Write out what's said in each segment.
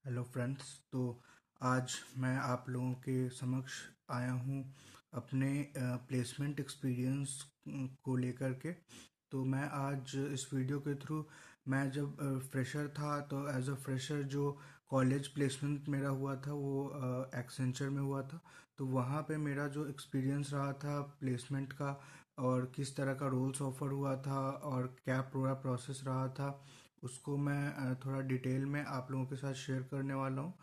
Hello friends. तो आज मैं आप लोगों के समक्ष आया हूँ अपने प्लेसमेंट एक्सपीरियंस को लेकर के। तो मैं आज इस वीडियो के थ्रू, मैं जब फ्रेशर था तो एज अ फ्रेशर जो कॉलेज प्लेसमेंट मेरा हुआ था वो एक्सेंचर में हुआ था। तो वहाँ पे मेरा जो एक्सपीरियंस रहा था प्लेसमेंट का, और किस तरह का रोल्स ऑफर हुआ था और क्या पूरा प्रोसेस रहा था, उसको मैं थोड़ा डिटेल में आप लोगों के साथ शेयर करने वाला हूँ।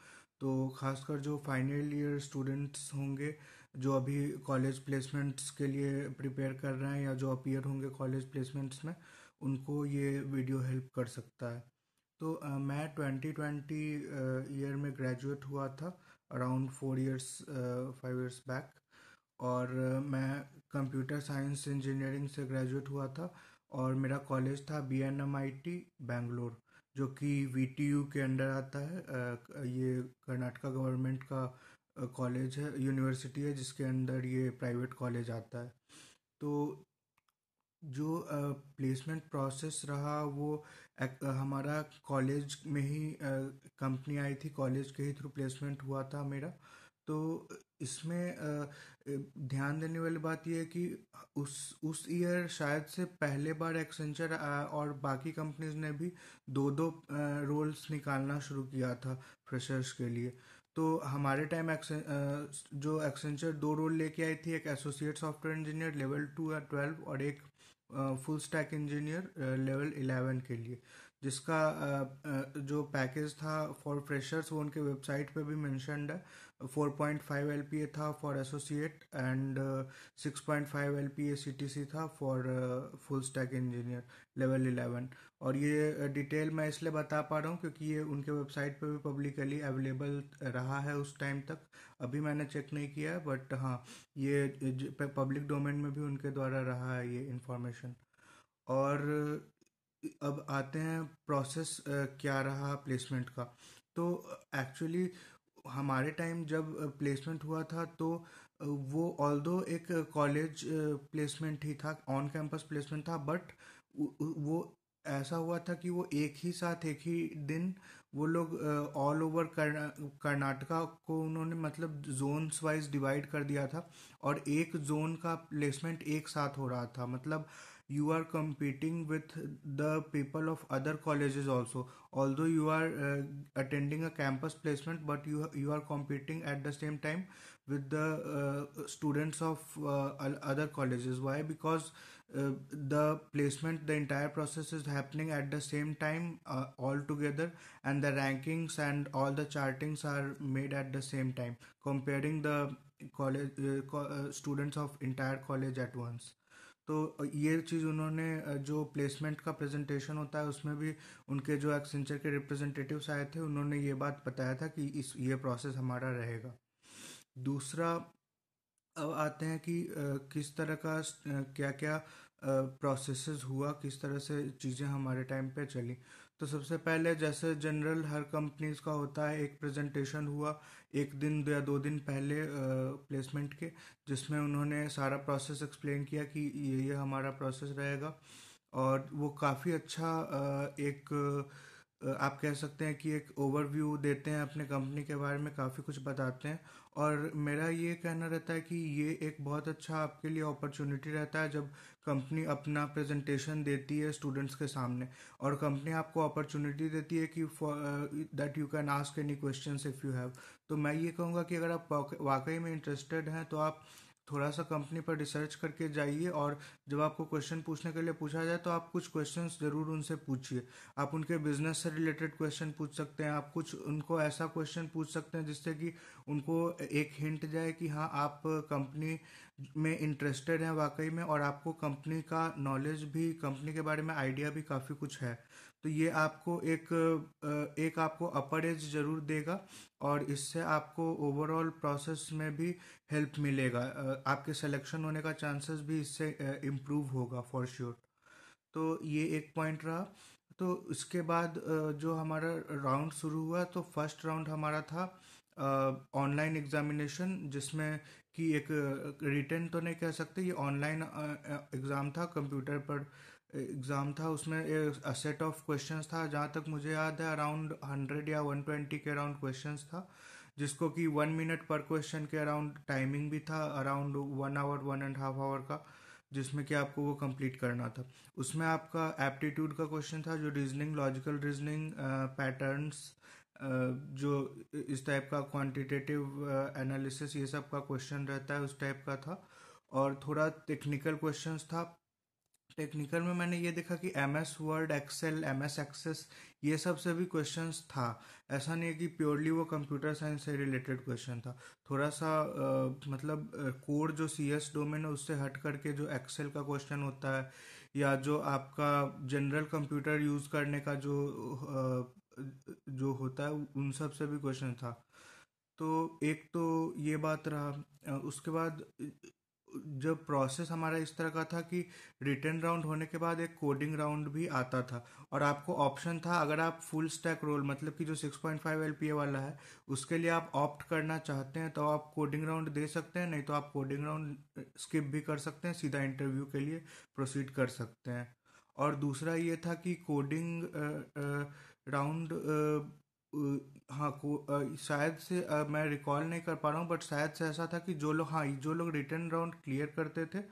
तो खासकर जो फाइनल ईयर स्टूडेंट्स होंगे जो अभी कॉलेज प्लेसमेंट्स के लिए प्रिपेयर कर रहे हैं या जो अपीयर होंगे कॉलेज प्लेसमेंट्स में, उनको ये वीडियो हेल्प कर सकता है। तो मैं 2020 ईयर में ग्रेजुएट हुआ था, अराउंड 4 इयर्स 5 इयर्स बैक। और मैं कंप्यूटर साइंस इंजीनियरिंग से ग्रेजुएट हुआ था। और मेरा कॉलेज था BNMIT बेंगलोर, जो कि VTU के अंडर आता है। ये कर्नाटका गवर्नमेंट का कॉलेज है, यूनिवर्सिटी है, जिसके अंदर ये प्राइवेट कॉलेज आता है। तो जो प्लेसमेंट प्रोसेस रहा वो हमारा कॉलेज में ही कंपनी आई थी, कॉलेज के ही थ्रू प्लेसमेंट हुआ था मेरा। तो इसमें ध्यान देने वाली बात यह है कि उस ईयर शायद से पहले बार एक्सेंचर और बाकी कंपनीज ने भी दो दो रोल्स निकालना शुरू किया था फ्रेशर्स के लिए। तो हमारे टाइम जो एक्सेंचर दो रोल लेके आई थी, एक एसोसिएट सॉफ्टवेयर इंजीनियर लेवल 2 या 12, और एक फुल स्टैक इंजीनियर लेवल 11 के लिए, जिसका जो पैकेज था फॉर फ्रेशर्स वो उनके वेबसाइट पे भी मेंशन्ड है। 4.5 LPA था for associate and 6.5 LPA CTC था for full stack engineer level 11। और ये डिटेल मैं इसलिए बता पा रहा हूँ क्योंकि ये उनके वेबसाइट पे भी पब्लिकली अवेलेबल रहा है उस टाइम तक। अभी मैंने चेक नहीं किया है, बट हाँ, ये पब्लिक डोमेन में भी उनके द्वारा रहा है ये इंफॉर्मेशन। और अब आते हैं प्रोसेस क्या रहा प्लेसमेंट का। तो एक्चुअली हमारे टाइम जब प्लेसमेंट हुआ था तो वो ऑल्दो एक कॉलेज प्लेसमेंट ही था, ऑन कैंपस प्लेसमेंट था, बट वो ऐसा हुआ था कि वो एक ही साथ एक ही दिन वो लोग ऑल ओवर कर्नाटका को उन्होंने मतलब जोन्स वाइज डिवाइड कर दिया था। और एक जोन का प्लेसमेंट एक साथ हो रहा था, मतलब you are competing with the people of other colleges also, although you are attending a campus placement, but you are competing at the same time with the students of other colleges. Why? Because the placement, the entire process is happening at the same time all together, and the rankings and all the chartings are made at the same time, comparing the college students of entire college at once. तो ये चीज़ उन्होंने जो placement का presentation होता है उसमें भी उनके जो एक्सेंचर के रिप्रेजेंटेटिव्स आए थे उन्होंने ये बात बताया था कि ये प्रोसेस हमारा रहेगा। दूसरा, अब आते हैं कि किस तरह का क्या क्या प्रोसेसेस हुआ, किस तरह से चीज़ें हमारे टाइम पे चली। तो सबसे पहले जैसे जनरल हर कंपनीज का होता है, एक प्रेजेंटेशन हुआ एक दिन या 2 दिन पहले प्लेसमेंट के, जिसमें उन्होंने सारा प्रोसेस एक्सप्लेन किया कि ये हमारा प्रोसेस रहेगा। और वो काफ़ी अच्छा एक आप कह सकते हैं कि एक ओवरव्यू देते हैं अपने कंपनी के बारे में, काफ़ी कुछ बताते हैं। और मेरा ये कहना रहता है कि ये एक बहुत अच्छा आपके लिए अपॉर्चुनिटी रहता है जब कंपनी अपना प्रेजेंटेशन देती है स्टूडेंट्स के सामने, और कंपनी आपको अपॉर्चुनिटी देती है कि that you can ask any questions if you have. तो मैं ये कहूँगा कि अगर आप वाकई में इंटरेस्टेड हैं तो आप थोड़ा सा कंपनी पर रिसर्च करके जाइए, और जब आपको क्वेश्चन पूछने के लिए पूछा जाए तो आप कुछ क्वेश्चंस ज़रूर उनसे पूछिए। आप उनके बिजनेस से रिलेटेड क्वेश्चन पूछ सकते हैं, आप कुछ उनको ऐसा क्वेश्चन पूछ सकते हैं जिससे कि उनको एक हिंट जाए कि हाँ, आप कंपनी में इंटरेस्टेड हैं वाकई में, और आपको कंपनी का नॉलेज भी, कंपनी के बारे में आइडिया भी काफ़ी कुछ है। तो ये आपको एक आपको अपर एज ज़रूर देगा, और इससे आपको ओवरऑल प्रोसेस में भी हेल्प मिलेगा। आपके सिलेक्शन होने का चांसेस भी इससे इम्प्रूव होगा फॉर श्योर। तो ये एक पॉइंट रहा। तो इसके बाद जो हमारा राउंड शुरू हुआ, तो फर्स्ट राउंड हमारा था ऑनलाइन एग्जामिनेशन, जिसमें कि एक रिटन तो नहीं कह सकते, ये ऑनलाइन एग्ज़ाम था, कंप्यूटर पर एग्ज़ाम था, उसमें एक सेट ऑफ क्वेश्चंस था, जहाँ तक मुझे याद है अराउंड 100 या 120 के अराउंड क्वेश्चंस था, जिसको कि 1 मिनट पर क्वेश्चन के अराउंड टाइमिंग भी था, अराउंड 1 आवर 1.5 आवर का, जिसमें कि आपको वो कंप्लीट करना था। उसमें आपका एप्टीट्यूड का क्वेश्चन था, जो रीजनिंग, लॉजिकल रीजनिंग, पैटर्न्स, जो इस टाइप का क्वांटिटेटिव एनालिसिस, ये सब का क्वेश्चन रहता है, उस टाइप का था। और थोड़ा टेक्निकल क्वेश्चंस था। टेक्निकल में मैंने ये देखा कि M S word, excel, M S access, ये सब से भी क्वेश्चंस था। ऐसा नहीं है कि प्योरली वो कंप्यूटर साइंस से रिलेटेड क्वेश्चन था। थोड़ा सा मतलब कोर जो सी एस डोमेन है उससे हट करके जो एक्सेल का क्वेश्चन होता है, या जो आपका जनरल कंप्यूटर यूज़ करने का जो होता है, उन सब से भी क्वेश्चन था। तो एक तो ये बात रहा। उसके बाद जब प्रोसेस हमारा इस तरह का था कि रिटर्न राउंड होने के बाद एक कोडिंग राउंड भी आता था, और आपको ऑप्शन था, अगर आप फुल स्टैक रोल मतलब कि जो 6.5 LPA वाला है, उसके लिए आप ऑप्ट करना चाहते हैं तो आप कोडिंग राउंड दे सकते हैं, नहीं तो आप कोडिंग राउंड स्किप भी कर सकते हैं, सीधा इंटरव्यू के लिए प्रोसीड कर सकते हैं। और दूसरा ये था कि कोडिंग राउंड, हाँ शायद से मैं रिकॉल नहीं कर पा रहा हूँ, बट शायद से ऐसा था कि जो लोग रिटर्न राउंड क्लियर करते थे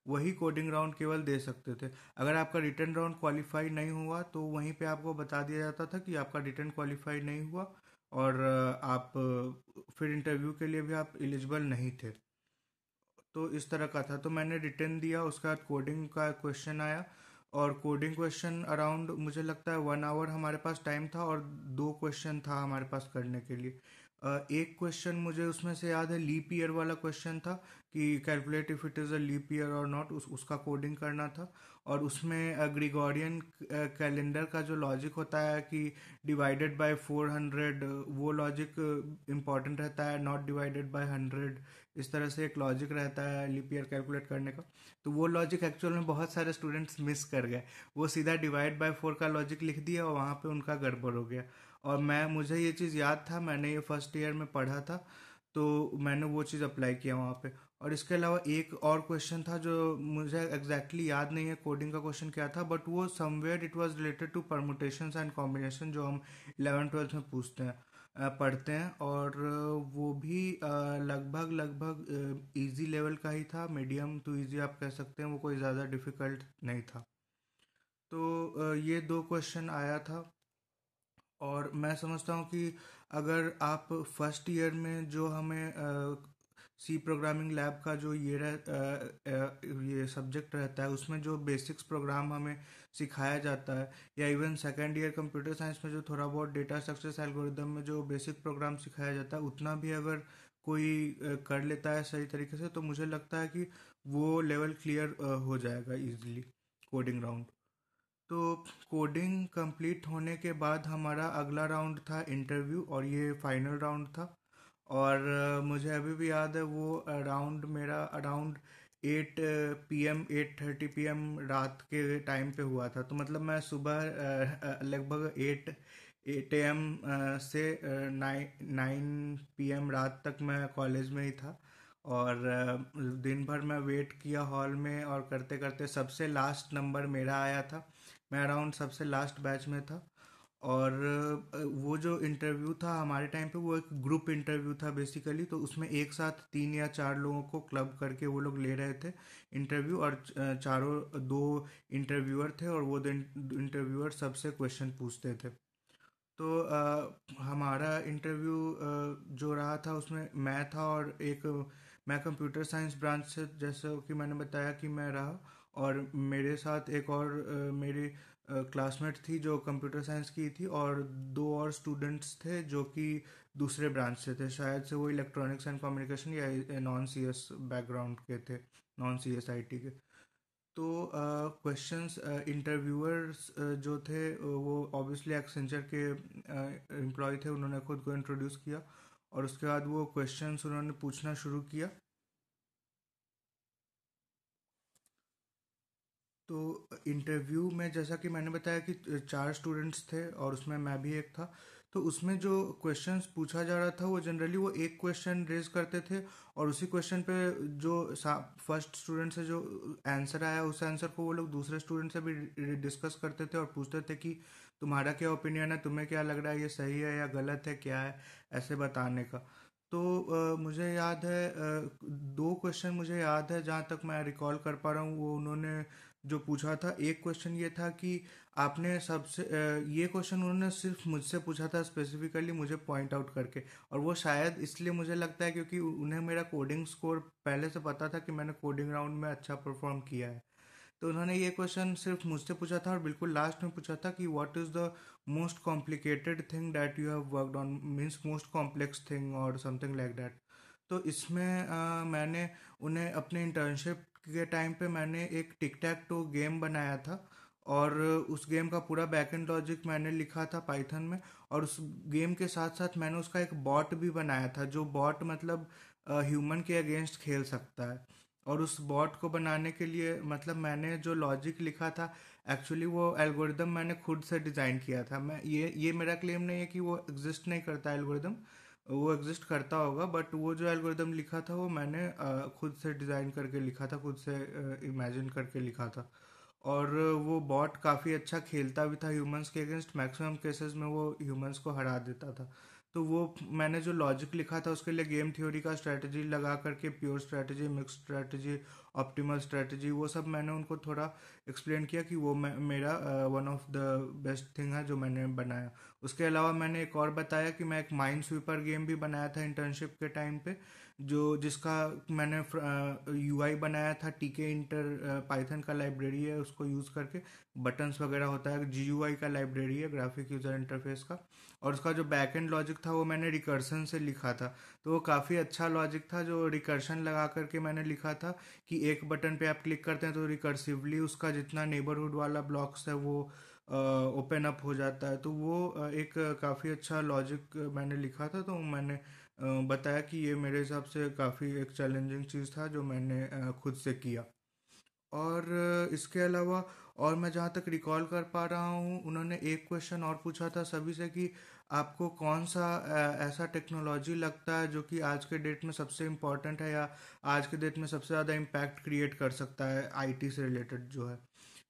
वही कोडिंग राउंड केवल दे सकते थे। अगर आपका रिटर्न राउंड क्वालिफाई नहीं हुआ तो वहीं पे आपको बता दिया जाता था कि आपका रिटर्न क्वालिफाई नहीं हुआ, और आप फिर इंटरव्यू के लिए भी आप एलिजिबल नहीं थे। तो इस तरह का था। तो मैंने रिटर्न दिया, उसके बाद कोडिंग का क्वेश्चन आया, और कोडिंग क्वेश्चन अराउंड मुझे लगता है 1 आवर हमारे पास टाइम था, और 2 क्वेश्चन था हमारे पास करने के लिए। एक क्वेश्चन मुझे उसमें से याद है, लीप ईयर वाला क्वेश्चन था, कि calculate if it is a leap year और नॉट, उसका कोडिंग करना था। और उसमें ग्रिगोरियन कैलेंडर का जो लॉजिक होता है कि डिवाइडेड बाय 400, वो लॉजिक इम्पॉर्टेंट रहता है, नॉट डिवाइडेड बाय 100, इस तरह से एक लॉजिक रहता है लीप ईयर कैलकुलेट करने का। तो वो लॉजिक एक्चुअल में बहुत सारे स्टूडेंट्स मिस कर गए। वो सीधा डिवाइड बाय 4 का लॉजिक लिख दिया, और वहाँ पे उनका गड़बड़ हो गया। और मुझे ये चीज़ याद था, मैंने ये फर्स्ट ईयर में पढ़ा था, तो मैंने वो चीज़ अप्लाई किया वहाँ पे। और इसके अलावा एक और क्वेश्चन था जो मुझे एग्जैक्टली याद नहीं है कोडिंग का क्वेश्चन क्या था, बट वो somewhere it was related to permutations and combination, जो हम 11th 12th में पूछते हैं, पढ़ते हैं। और वो भी लगभग लगभग इजी लेवल का ही था, मीडियम टू इजी आप कह सकते हैं, वो कोई ज़्यादा डिफ़िकल्ट नहीं था। तो ये 2 क्वेश्चन आया था। और मैं समझता हूँ कि अगर आप फर्स्ट ईयर में जो हमें सी प्रोग्रामिंग लैब का जो ये सब्जेक्ट रहता है, उसमें जो बेसिक्स प्रोग्राम हमें सिखाया जाता है, या even second year computer science में जो थोड़ा बहुत डेटा स्ट्रक्चर्स एल्गोरिदम में जो बेसिक प्रोग्राम सिखाया जाता है, उतना भी अगर कोई कर लेता है सही तरीके से, तो मुझे लगता है कि वो लेवल क्लियर हो जाएगा इजीली, कोडिंग राउंड। तो कोडिंग कंप्लीट होने के बाद हमारा अगला राउंड था इंटरव्यू, और ये फाइनल राउंड था। और मुझे अभी भी याद है वो राउंड मेरा अराउंड 8 PM 8:30 PM रात के टाइम पे हुआ था। तो मतलब मैं सुबह लगभग 8 AM से 9 PM रात तक मैं कॉलेज में ही था। और दिन भर मैं वेट किया हॉल में, और करते करते सबसे लास्ट नंबर मेरा आया था। मैं अराउंड सबसे लास्ट बैच में था। और वो जो इंटरव्यू था हमारे टाइम पे, वो एक ग्रुप इंटरव्यू था बेसिकली, तो उसमें एक साथ 3 या 4 लोगों को क्लब करके वो लोग ले रहे थे इंटरव्यू, और चारों दो इंटरव्यूअर थे, और वो दो इंटरव्यूअर सबसे क्वेश्चन पूछते थे। तो हमारा इंटरव्यू जो रहा था, उसमें मैं था, और मैं कंप्यूटर साइंस ब्रांच से, जैसा कि मैंने बताया कि मैं रहा। और मेरे साथ एक और मेरी क्लासमेट थी जो कंप्यूटर साइंस की थी, और 2 और स्टूडेंट्स थे जो कि दूसरे ब्रांच से थे, शायद से वो इलेक्ट्रॉनिक्स एंड कम्युनिकेशन या नॉन सी एस बैकग्राउंड के थे, non C S I T के। तो क्वेश्चंस इंटरव्यूअर्स जो थे, वो ऑब्वियसली एक्सेंचर के एम्प्लॉय थे, उन्होंने खुद को इंट्रोड्यूस किया, और उसके बाद वो क्वेश्चंस उन्होंने पूछना शुरू किया। तो इंटरव्यू में जैसा कि मैंने बताया कि 4 स्टूडेंट्स थे, और उसमें मैं भी एक था। तो उसमें जो क्वेश्चंस पूछा जा रहा था वो जनरली वो एक क्वेश्चन रेज करते थे, और उसी क्वेश्चन पे जो फर्स्ट स्टूडेंट से जो आंसर आया उस आंसर को वो लोग दूसरे स्टूडेंट से भी डिस्कस करते थे और पूछते थे कि तुम्हारा क्या ओपिनियन है, तुम्हें क्या लग रहा है, ये सही है या गलत है, क्या है, ऐसे बताने का। तो मुझे याद है, दो क्वेश्चन मुझे याद है जहाँ तक मैं रिकॉल कर पा रहा हूँ, वो उन्होंने जो पूछा था। एक क्वेश्चन ये था कि आपने सबसे ये क्वेश्चन उन्होंने सिर्फ मुझसे पूछा था, स्पेसिफिकली मुझे पॉइंट आउट करके। और वो शायद इसलिए मुझे लगता है क्योंकि उन्हें मेरा कोडिंग स्कोर पहले से पता था कि मैंने कोडिंग राउंड में अच्छा परफॉर्म किया है। तो उन्होंने ये क्वेश्चन सिर्फ मुझसे पूछा था और बिल्कुल लास्ट में पूछा था कि what is the most complicated thing that you have worked on, means most complex thing और समथिंग लाइक दैट। तो इसमें मैंने उन्हें अपने इंटर्नशिप के टाइम पे मैंने एक टिक टैक टू गेम बनाया था, और उस गेम का पूरा बैकएंड लॉजिक मैंने लिखा था पाइथन में। और उस गेम के साथ साथ मैंने उसका एक बॉट भी बनाया था, जो बॉट मतलब ह्यूमन के अगेंस्ट खेल सकता है। और उस बॉट को बनाने के लिए मतलब मैंने जो लॉजिक लिखा था, एक्चुअली वो एल्गोरिदम मैंने खुद से डिज़ाइन किया था। मैं ये मेरा क्लेम नहीं है कि वो एग्जिस्ट नहीं करता एल्गोरिदम, वो एग्जिस्ट करता होगा, बट वो जो एल्गोरिदम लिखा था वो मैंने खुद से डिज़ाइन करके लिखा था, खुद से इमेजिन करके लिखा था। और वो बॉट काफ़ी अच्छा खेलता भी था ह्यूमंस के अगेंस्ट, मैक्सिमम केसेस में वो ह्यूमंस को हरा देता था। तो वो मैंने जो लॉजिक लिखा था उसके लिए गेम थ्योरी का स्ट्रेटजी लगा करके, pure strategy, mix strategy, optimal strategy, वो सब मैंने उनको थोड़ा एक्सप्लेन किया कि वो मेरा one of the best thing है जो मैंने बनाया। उसके अलावा मैंने एक और बताया कि मैं एक माइंड स्वीपर गेम भी बनाया था इंटर्नशिप के टाइम पे, जो जिसका मैंने यूआई बनाया था, टीके इंटर पाइथन का लाइब्रेरी है, उसको यूज़ करके बटन्स वगैरह होता है, जीयूआई का लाइब्रेरी है, ग्राफिक यूज़र इंटरफेस का। और उसका जो बैक एंड लॉजिक था वो मैंने रिकर्सन से लिखा था। तो वो काफ़ी अच्छा लॉजिक था जो रिकर्शन लगा करके मैंने लिखा था कि एक बटन पे आप क्लिक करते हैं तो रिकर्सिवली उसका जितना नेबरहुड वाला ब्लॉक्स है वो ओपन अप हो जाता है। तो वो एक काफ़ी अच्छा लॉजिक मैंने लिखा था। तो मैंने बताया कि ये मेरे हिसाब से काफ़ी एक चैलेंजिंग चीज़ था जो मैंने खुद से किया। और इसके अलावा और मैं जहाँ तक रिकॉल कर पा रहा हूँ, उन्होंने एक क्वेश्चन और पूछा था सभी से कि आपको कौन सा ऐसा टेक्नोलॉजी लगता है जो कि आज के डेट में सबसे इम्पोर्टेंट है, या आज के डेट में सबसे ज़्यादा इम्पैक्ट क्रिएट कर सकता है आईटी से रिलेटेड जो है।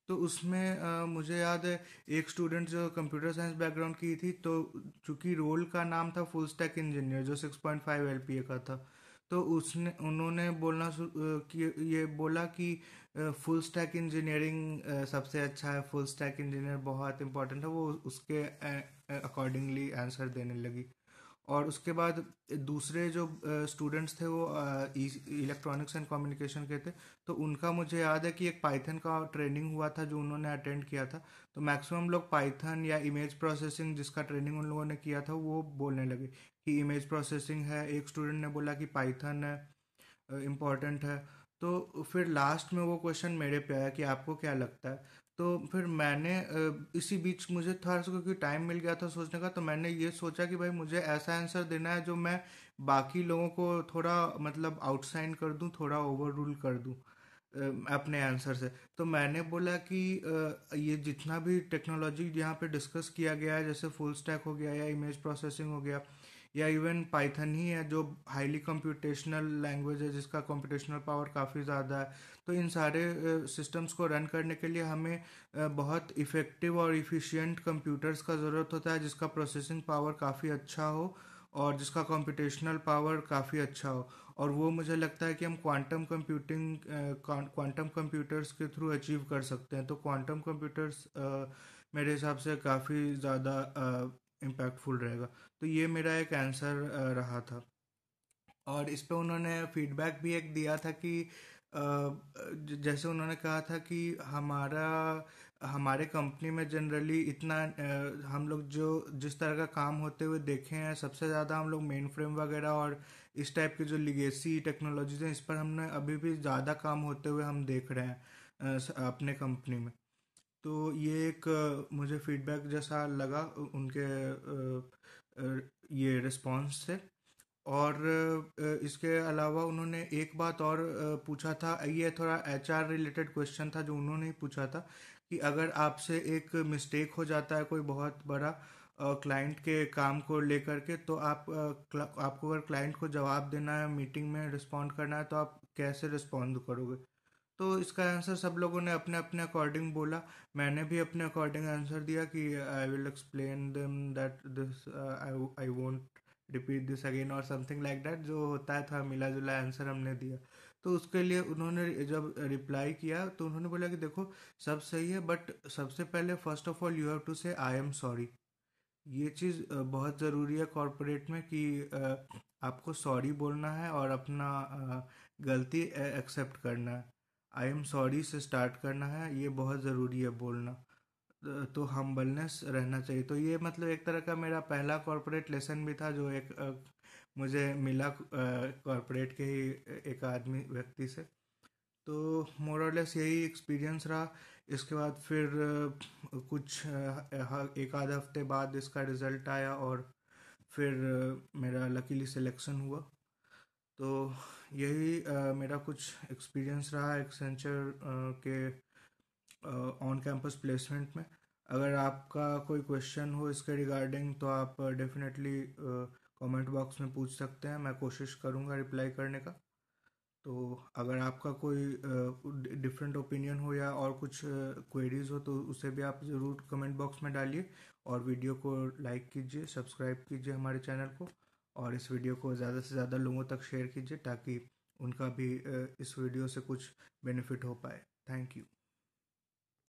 तो उसमें मुझे याद है एक स्टूडेंट जो कंप्यूटर साइंस बैकग्राउंड की थी, तो चूंकि रोल का नाम था फुल स्टैक इंजीनियर जो 6.5 एलपीए का था, तो उसने उन्होंने कि ये बोला कि फुल स्टैक इंजीनियरिंग सबसे अच्छा है, फुल स्टैक इंजीनियर बहुत इंपॉर्टेंट है, वो उसके अकॉर्डिंगली आंसर देने लगी। और उसके बाद दूसरे जो स्टूडेंट्स थे वो इलेक्ट्रॉनिक्स एंड कम्युनिकेशन के थे। तो उनका मुझे याद है कि एक पाइथन का ट्रेनिंग हुआ था जो उन्होंने अटेंड किया था। तो मैक्सिमम लोग पाइथन या इमेज प्रोसेसिंग जिसका ट्रेनिंग उन लोगों ने किया था वो बोलने लगे कि इमेज प्रोसेसिंग है, एक स्टूडेंट ने बोला कि पाइथन है इम्पॉर्टेंट है। तो फिर लास्ट में वो क्वेश्चन मेरे पे आया कि आपको क्या लगता है। तो फिर मैंने इसी बीच मुझे थोड़ा सा क्योंकि टाइम मिल गया था सोचने का, तो मैंने ये सोचा कि भाई मुझे ऐसा आंसर देना है जो मैं बाकी लोगों को थोड़ा मतलब आउटसाइन कर दूं, थोड़ा ओवर रूल कर दूं अपने आंसर से। तो मैंने बोला कि ये जितना भी टेक्नोलॉजी यहाँ पे डिस्कस किया गया है, जैसे फुल स्टैक हो गया या इमेज प्रोसेसिंग हो गया या इवन पाइथन ही है जो हाईली कंप्यूटेशनल लैंग्वेज है जिसका कंप्यूटेशनल पावर काफ़ी ज़्यादा है। तो इन सारे सिस्टम्स को रन करने के लिए हमें बहुत इफ़ेक्टिव और इफ़िशियंट कंप्यूटर्स का ज़रूरत होता है जिसका प्रोसेसिंग पावर काफ़ी अच्छा हो और जिसका कंप्यूटेशनल पावर काफ़ी अच्छा हो। और वो मुझे लगता है कि हम क्वांटम कंप्यूटर्स के थ्रू अचीव कर सकते हैं। तो क्वांटम कंप्यूटर्स मेरे हिसाब से काफ़ी ज़्यादा इम्पैक्टफुल रहेगा। तो ये मेरा एक आंसर रहा था। और इस पे उन्होंने फीडबैक भी एक दिया था कि जैसे उन्होंने कहा था कि हमारे कंपनी में जनरली इतना हम लोग जो जिस तरह का काम होते हुए देखे हैं, सबसे ज़्यादा हम लोग मेन फ्रेम वगैरह और इस टाइप के जो लिगेसी टेक्नोलॉजीज हैं इस पर हमने अभी भी ज़्यादा काम होते हुए हम देख रहे हैं अपने कंपनी में। तो ये एक मुझे फीडबैक जैसा लगा उनके ये रिस्पॉन्स से। और इसके अलावा उन्होंने एक बात और पूछा था, ये थोड़ा एचआर रिलेटेड क्वेश्चन था जो उन्होंने ही पूछा था कि अगर आपसे एक मिस्टेक हो जाता है कोई बहुत बड़ा क्लाइंट के काम को लेकर के, तो आपको अगर क्लाइंट को जवाब देना है, मीटिंग में रिस्पॉन्ड करना है, तो आप कैसे रिस्पॉन्ड करोगे? तो इसका आंसर सब लोगों ने अपने अपने अकॉर्डिंग बोला। मैंने भी अपने अकॉर्डिंग आंसर दिया कि I will explain them that this, I won't repeat this again और समथिंग लाइक दैट, जो होता है था मिला जुला आंसर हमने दिया। तो उसके लिए उन्होंने जब रिप्लाई किया तो उन्होंने बोला कि देखो, सब सही है, बट सबसे पहले first of all you have to say I am sorry. ये चीज़ बहुत ज़रूरी है कॉरपोरेट में कि आपको सॉरी बोलना है और अपना गलती एक्सेप्ट करना है। आई एम सॉरी से स्टार्ट करना है, ये बहुत ज़रूरी है बोलना। तो हम्बलनेस रहना चाहिए। तो ये मतलब एक तरह का मेरा पहला कॉरपोरेट लेसन भी था, जो एक मुझे मिला कॉरपोरेट के ही एक आदमी व्यक्ति से। तो मोर और लेस यही एक्सपीरियंस रहा। इसके बाद फिर एक आध हफ्ते बाद इसका रिज़ल्ट आया और फिर मेरा लकीली सिलेक्शन हुआ। तो यही मेरा कुछ एक्सपीरियंस रहा एक्सेंचर के ऑन कैंपस प्लेसमेंट में। अगर आपका कोई क्वेश्चन हो इसके रिगार्डिंग तो आप डेफिनेटली कमेंट बॉक्स में पूछ सकते हैं, मैं कोशिश करूँगा रिप्लाई करने का। तो अगर आपका कोई डिफरेंट ओपिनियन हो या और कुछ क्वेरीज हो तो उसे भी आप ज़रूर कमेंट बॉक्स में डालिए। और वीडियो को लाइक कीजिए, सब्सक्राइब कीजिए हमारे चैनल को, और इस वीडियो को ज़्यादा से ज़्यादा लोगों तक शेयर कीजिए ताकि उनका भी इस वीडियो से कुछ बेनिफिट हो पाए। Thank you.